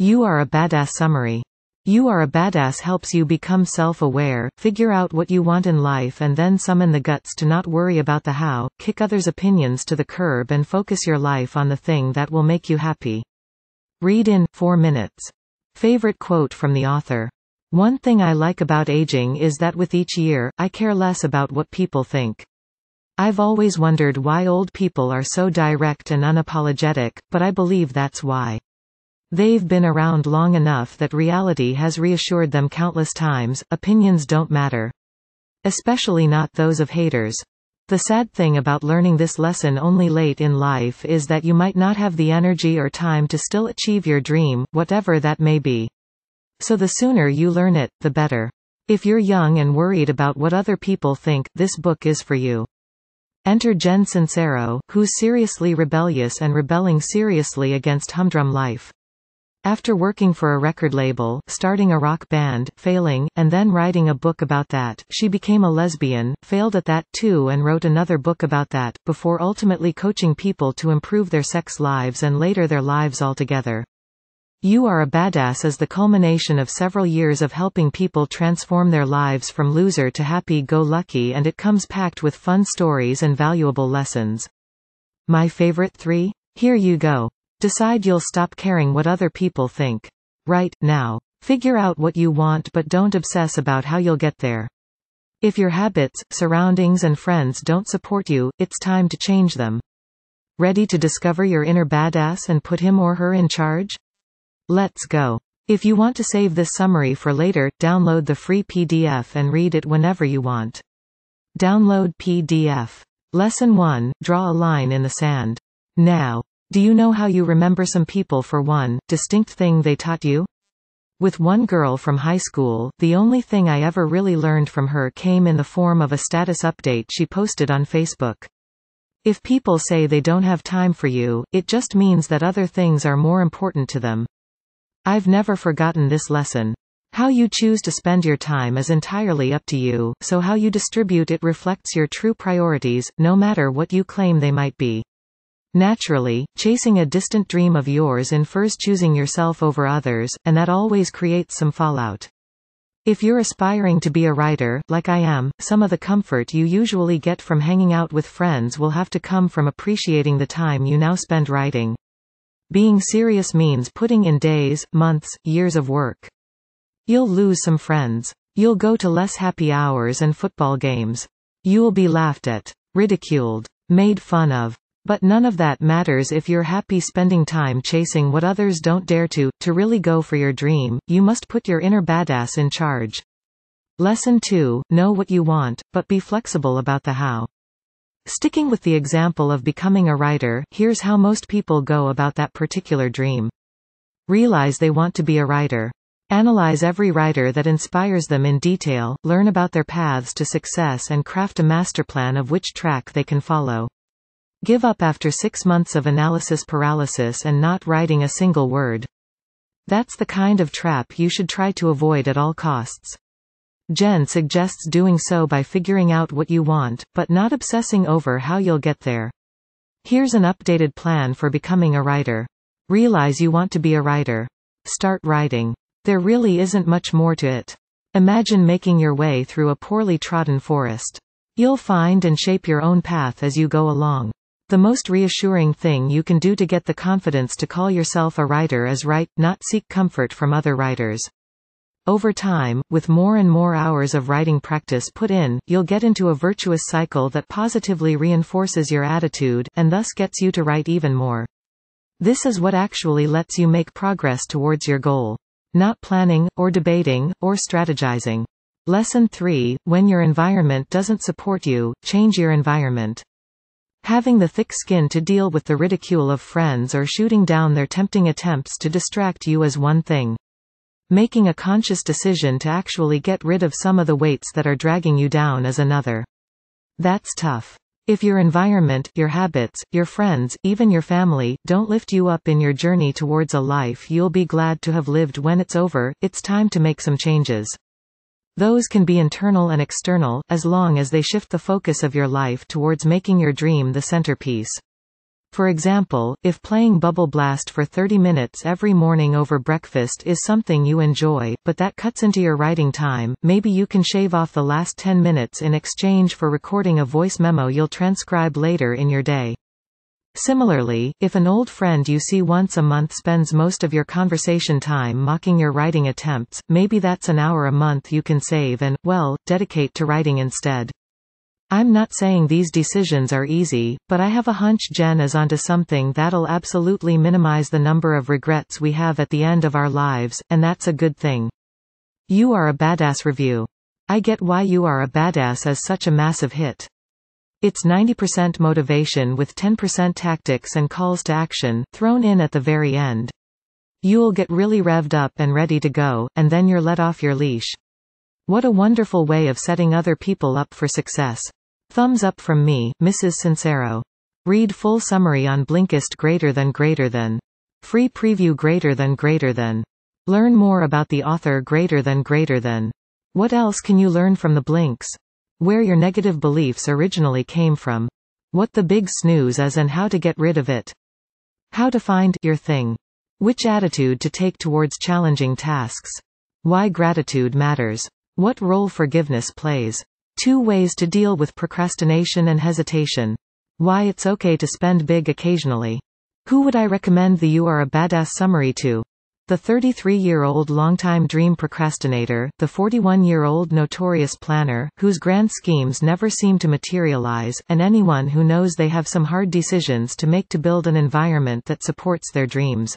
You Are a Badass Summary. You Are a Badass helps you become self-aware, figure out what you want in life and then summon the guts to not worry about the how, kick others' opinions to the curb and focus your life on the thing that will make you happy. Read in 4 minutes. Favorite quote from the author. One thing I like about aging is that with each year, I care less about what people think. I've always wondered why old people are so direct and unapologetic, but I believe that's why. They've been around long enough that reality has reassured them countless times, opinions don't matter. Especially not those of haters. The sad thing about learning this lesson only late in life is that you might not have the energy or time to still achieve your dream, whatever that may be. So the sooner you learn it, the better. If you're young and worried about what other people think, this book is for you. Enter Jen Sincero, who's seriously rebellious and rebelling seriously against humdrum life. After working for a record label, starting a rock band, failing, and then writing a book about that, she became a lesbian, failed at that too and wrote another book about that, before ultimately coaching people to improve their sex lives and later their lives altogether. You Are a Badass is the culmination of several years of helping people transform their lives from loser to happy-go-lucky, and it comes packed with fun stories and valuable lessons. My favorite 3? Here you go. Decide you'll stop caring what other people think. Right now. Figure out what you want but don't obsess about how you'll get there. If your habits, surroundings and friends don't support you, it's time to change them. Ready to discover your inner badass and put him or her in charge? Let's go. If you want to save this summary for later, download the free PDF and read it whenever you want. Download PDF. Lesson 1, Draw a line in the sand. Now. Do you know how you remember some people for one distinct thing they taught you? With one girl from high school, the only thing I ever really learned from her came in the form of a status update she posted on Facebook. If people say they don't have time for you, it just means that other things are more important to them. I've never forgotten this lesson. How you choose to spend your time is entirely up to you, so how you distribute it reflects your true priorities, no matter what you claim they might be. Naturally, chasing a distant dream of yours infers choosing yourself over others, and that always creates some fallout. If you're aspiring to be a writer, like I am, some of the comfort you usually get from hanging out with friends will have to come from appreciating the time you now spend writing. Being serious means putting in days, months, years of work. You'll lose some friends. You'll go to less happy hours and football games. You'll be laughed at, ridiculed, made fun of. But none of that matters if you're happy spending time chasing what others don't dare to. To really go for your dream, you must put your inner badass in charge. Lesson 2, Know what you want, but be flexible about the how. Sticking with the example of becoming a writer, here's how most people go about that particular dream. Realize they want to be a writer. Analyze every writer that inspires them in detail, learn about their paths to success and craft a master plan of which track they can follow. Give up after 6 months of analysis paralysis and not writing a single word. That's the kind of trap you should try to avoid at all costs. Jen suggests doing so by figuring out what you want, but not obsessing over how you'll get there. Here's an updated plan for becoming a writer. Realize you want to be a writer. Start writing. There really isn't much more to it. Imagine making your way through a poorly trodden forest. You'll find and shape your own path as you go along. The most reassuring thing you can do to get the confidence to call yourself a writer is write, not seek comfort from other writers. Over time, with more and more hours of writing practice put in, you'll get into a virtuous cycle that positively reinforces your attitude, and thus gets you to write even more. This is what actually lets you make progress towards your goal. Not planning, or debating, or strategizing. Lesson 3, When your environment doesn't support you, change your environment. Having the thick skin to deal with the ridicule of friends or shooting down their tempting attempts to distract you is one thing. Making a conscious decision to actually get rid of some of the weights that are dragging you down is another. That's tough. If your environment, your habits, your friends, even your family, don't lift you up in your journey towards a life you'll be glad to have lived when it's over, it's time to make some changes. Those can be internal and external, as long as they shift the focus of your life towards making your dream the centerpiece. For example, if playing Bubble Blast for 30 minutes every morning over breakfast is something you enjoy, but that cuts into your writing time, maybe you can shave off the last 10 minutes in exchange for recording a voice memo you'll transcribe later in your day. Similarly, if an old friend you see once a month spends most of your conversation time mocking your writing attempts, maybe that's an hour a month you can save and, well, dedicate to writing instead. I'm not saying these decisions are easy, but I have a hunch Jen is onto something that'll absolutely minimize the number of regrets we have at the end of our lives, and that's a good thing. You Are a Badass review. I get why You Are a Badass is such a massive hit. It's 90% motivation with 10% tactics and calls to action, thrown in at the very end. You'll get really revved up and ready to go, and then you're let off your leash. What a wonderful way of setting other people up for success. Thumbs up from me, Mrs. Sincero. Read full summary on Blinkist >. Free preview >. Learn more about the author >. What else can you learn from the Blinks? Where your negative beliefs originally came from. What the big snooze is and how to get rid of it. How to find your thing. Which attitude to take towards challenging tasks. Why gratitude matters. What role forgiveness plays. 2 ways to deal with procrastination and hesitation. Why it's okay to spend big occasionally. Who would I recommend the You Are a Badass summary to? The 33-year-old longtime dream procrastinator, the 41-year-old notorious planner, whose grand schemes never seem to materialize, and anyone who knows they have some hard decisions to make to build an environment that supports their dreams.